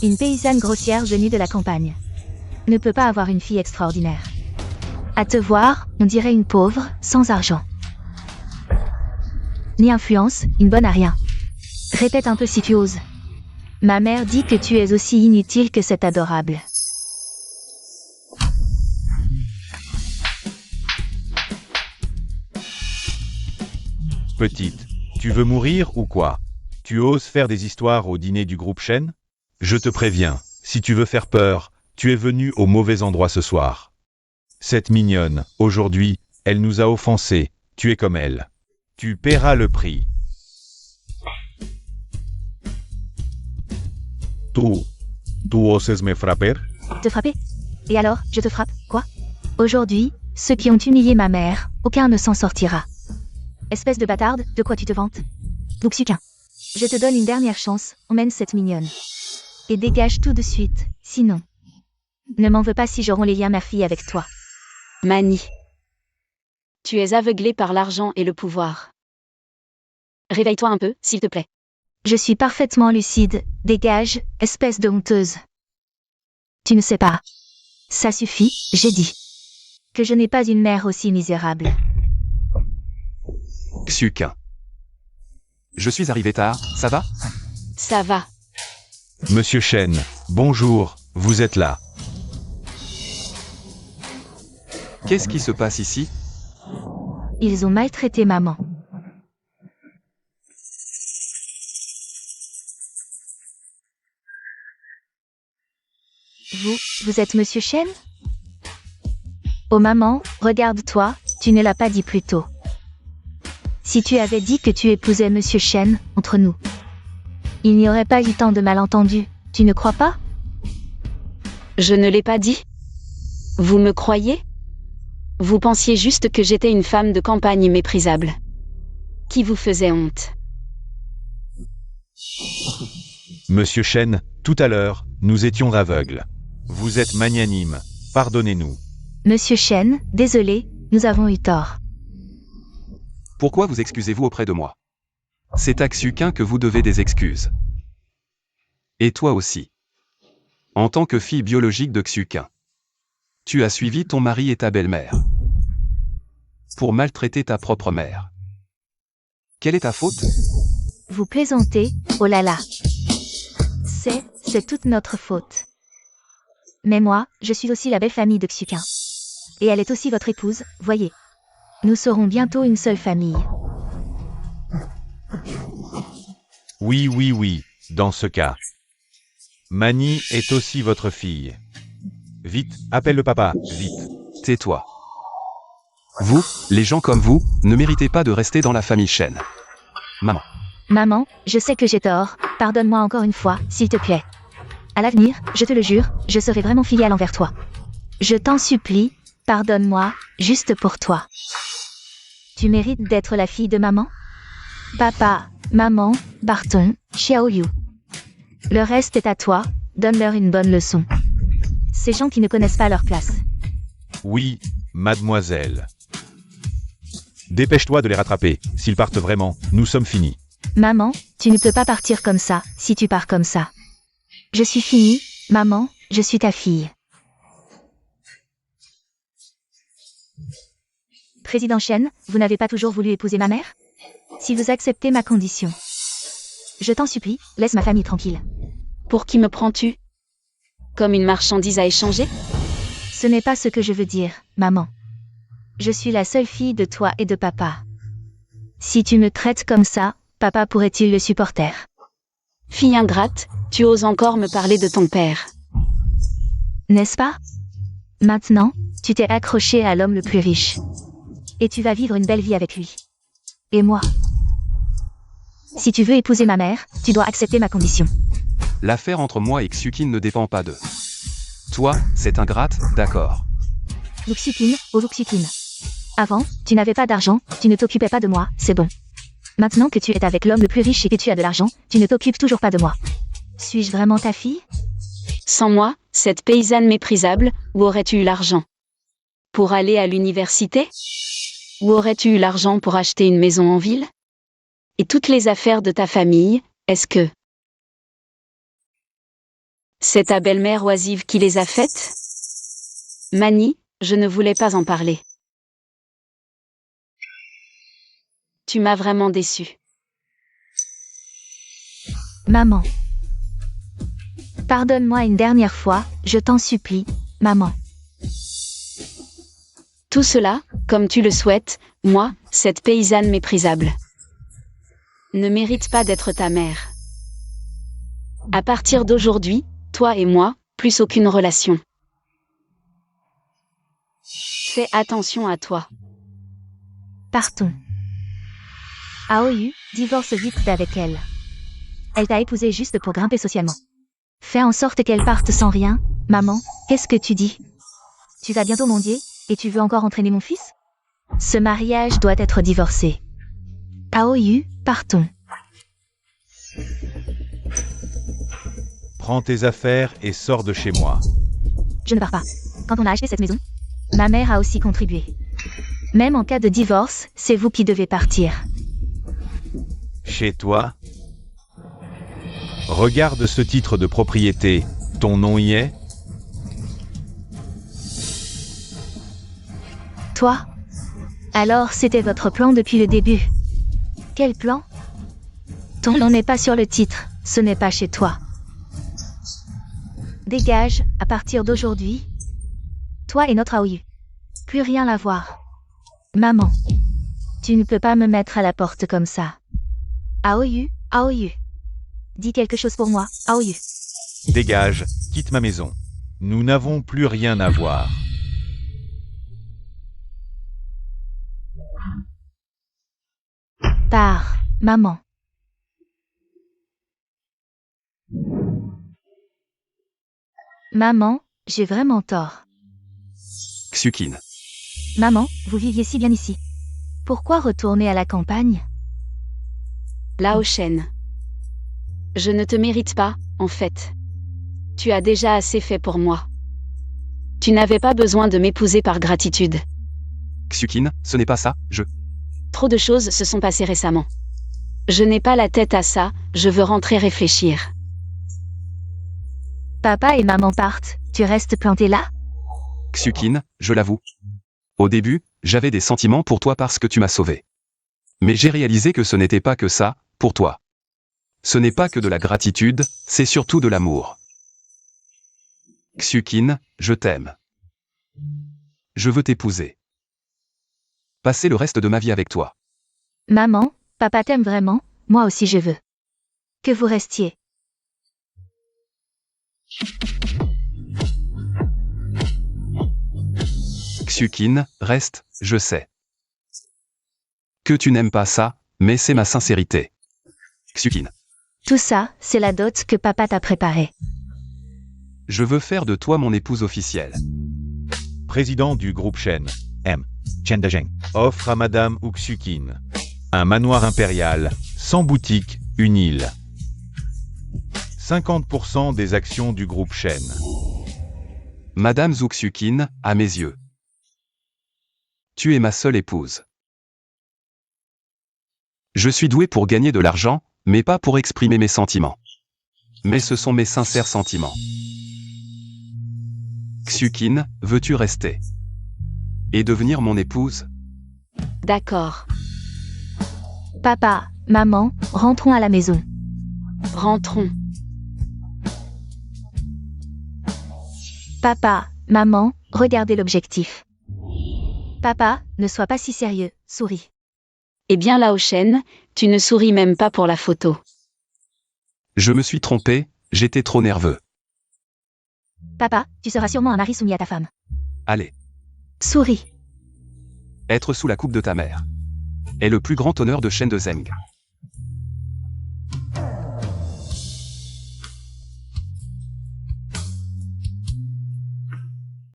Une paysanne grossière venue de la campagne ne peut pas avoir une fille extraordinaire. À te voir, on dirait une pauvre, sans argent. Ni influence, une bonne à rien. Répète un peu si tu oses. Ma mère dit que tu es aussi inutile que cet adorable. Petite, tu veux mourir ou quoi? Tu oses faire des histoires au dîner du groupe Shen? Je te préviens, si tu veux faire peur, tu es venu au mauvais endroit ce soir. Cette mignonne, aujourd'hui, elle nous a offensés, tu es comme elle. Tu paieras le prix. Tu oses me frapper? Te frapper? Et alors, je te frappe, quoi? Aujourd'hui, ceux qui ont humilié ma mère, aucun ne s'en sortira. Espèce de bâtarde, de quoi tu te vantes? Luxuquin. Je te donne une dernière chance, emmène cette mignonne. Et dégage tout de suite, sinon. Ne m'en veux pas si j'aurai les liens ma fille avec toi. Mani. Tu es aveuglé par l'argent et le pouvoir. Réveille-toi un peu, s'il te plaît. Je suis parfaitement lucide, dégage, espèce de honteuse. Tu ne sais pas. Ça suffit, j'ai dit. Que je n'ai pas une mère aussi misérable. Xuquin. Je suis arrivé tard, ça va? Ça va. Monsieur Shen, bonjour, vous êtes là. Qu'est-ce qui se passe ici? Ils ont maltraité maman. Vous êtes Monsieur Shen? Oh maman, regarde-toi, tu ne l'as pas dit plus tôt. Si tu avais dit que tu épousais Monsieur Shen, entre nous, il n'y aurait pas eu tant de malentendus, tu ne crois pas? Je ne l'ai pas dit. Vous me croyez? Vous pensiez juste que j'étais une femme de campagne méprisable. Qui vous faisait honte? Monsieur Shen, tout à l'heure, nous étions aveugles. Vous êtes magnanime, pardonnez-nous. Monsieur Shen, désolé, nous avons eu tort. Pourquoi vous excusez-vous auprès de moi? C'est à Xuquin que vous devez des excuses. Et toi aussi. En tant que fille biologique de Xuquin. Tu as suivi ton mari et ta belle-mère. Pour maltraiter ta propre mère. Quelle est ta faute? Vous plaisantez, oh là là. sais, c'est toute notre faute. Mais moi, je suis aussi la belle famille de Xukin. Et elle est aussi votre épouse, voyez. Nous serons bientôt une seule famille. Oui, oui, oui, dans ce cas. Mani est aussi votre fille. Vite, appelle le papa, vite. Tais-toi. Vous, les gens comme vous, ne méritez pas de rester dans la famille Shen. Maman. Maman, je sais que j'ai tort, pardonne-moi encore une fois, s'il te plaît. À l'avenir, je te le jure, je serai vraiment filiale envers toi. Je t'en supplie, pardonne-moi, juste pour toi. Tu mérites d'être la fille de maman? Papa, maman, Barton, Xiaoyu. Le reste est à toi, donne-leur une bonne leçon. Ces gens qui ne connaissent pas leur place. Oui, mademoiselle. Dépêche-toi de les rattraper, s'ils partent vraiment, nous sommes finis. Maman, tu ne peux pas partir comme ça, si tu pars comme ça. Je suis finie, maman, je suis ta fille. Président Shen, vous n'avez pas toujours voulu épouser ma mère? Si vous acceptez ma condition. Je t'en supplie, laisse ma famille tranquille. Pour qui me prends-tu? Comme une marchandise à échanger? Ce n'est pas ce que je veux dire, maman. Je suis la seule fille de toi et de papa. Si tu me traites comme ça, papa pourrait-il le supporter? Fille ingrate, tu oses encore me parler de ton père. N'est-ce pas? Maintenant, tu t'es accroché à l'homme le plus riche. Et tu vas vivre une belle vie avec lui. Et moi? Si tu veux épouser ma mère, tu dois accepter ma condition. L'affaire entre moi et Xukin ne dépend pas de... Toi, c'est ingrate, d'accord. Luxukin, oh Luxukin. Avant, tu n'avais pas d'argent, tu ne t'occupais pas de moi, c'est bon. Maintenant que tu es avec l'homme le plus riche et que tu as de l'argent, tu ne t'occupes toujours pas de moi. Suis-je vraiment ta fille? Sans moi, cette paysanne méprisable, où aurais-tu eu l'argent? Pour aller à l'université? Où aurais-tu eu l'argent pour acheter une maison en ville? Et toutes les affaires de ta famille, est-ce que c'est ta belle-mère oisive qui les a faites? Mani, je ne voulais pas en parler. Tu m'as vraiment déçue. Maman. Pardonne-moi une dernière fois, je t'en supplie, maman. Tout cela, comme tu le souhaites, moi, cette paysanne méprisable, ne mérite pas d'être ta mère. À partir d'aujourd'hui, toi et moi, plus aucune relation. Fais attention à toi. Partons. Aoyu, divorce vite avec elle. Elle t'a épousé juste pour grimper socialement. Fais en sorte qu'elle parte sans rien, maman, qu'est-ce que tu dis? Tu vas bientôt mondier, et tu veux encore entraîner mon fils? Ce mariage doit être divorcé. Aoyu, partons. Prends tes affaires et sors de chez moi. Je ne pars pas. Quand on a acheté cette maison, ma mère a aussi contribué. Même en cas de divorce, c'est vous qui devez partir. Chez toi? Regarde ce titre de propriété, ton nom y est? Toi? Alors c'était votre plan depuis le début. Quel plan? Ton nom n'est pas sur le titre, ce n'est pas chez toi. Dégage, à partir d'aujourd'hui. Toi et notre Aoyu. Plus rien à voir. Maman. Tu ne peux pas me mettre à la porte comme ça. Aoyu, Aoyu. Dis quelque chose pour moi, Aoyu. Dégage, quitte ma maison. Nous n'avons plus rien à voir. Pars, maman. Maman, j'ai vraiment tort. Xukin. Maman, vous viviez si bien ici. Pourquoi retourner à la campagne? Lao Shen. Je ne te mérite pas, en fait. Tu as déjà assez fait pour moi. Tu n'avais pas besoin de m'épouser par gratitude. Xukin, ce n'est pas ça, Trop de choses se sont passées récemment. Je n'ai pas la tête à ça, je veux rentrer réfléchir. Papa et maman partent, tu restes planté là? Xukin, je l'avoue. Au début, j'avais des sentiments pour toi parce que tu m'as sauvé. Mais j'ai réalisé que ce n'était pas que ça, pour toi. Ce n'est pas que de la gratitude, c'est surtout de l'amour. Xukin, je t'aime. Je veux t'épouser. Passer le reste de ma vie avec toi. Maman, papa t'aime vraiment, moi aussi je veux. Que vous restiez. Xukin, reste, je sais. Que tu n'aimes pas ça, mais c'est ma sincérité. Xukin. Tout ça, c'est la dot que papa t'a préparée. Je veux faire de toi mon épouse officielle. Président du groupe Shen, M. Chen Dazheng, offre à Madame Uxukin un manoir impérial, sans boutique, une île. 50% des actions du groupe Shen. Madame Zuxukin, à mes yeux. Tu es ma seule épouse. Je suis doué pour gagner de l'argent, mais pas pour exprimer mes sentiments. Mais ce sont mes sincères sentiments. Xukin, veux-tu rester? Et devenir mon épouse? D'accord. Papa, maman, rentrons à la maison. Rentrons. Papa, maman, regardez l'objectif. Papa, ne sois pas si sérieux, souris. Eh bien Lao Shen, tu ne souris même pas pour la photo. Je me suis trompé, j'étais trop nerveux. Papa, tu seras sûrement un mari soumis à ta femme. Allez, Souris. être sous la coupe de ta mère est le plus grand honneur de Shen de Zeng.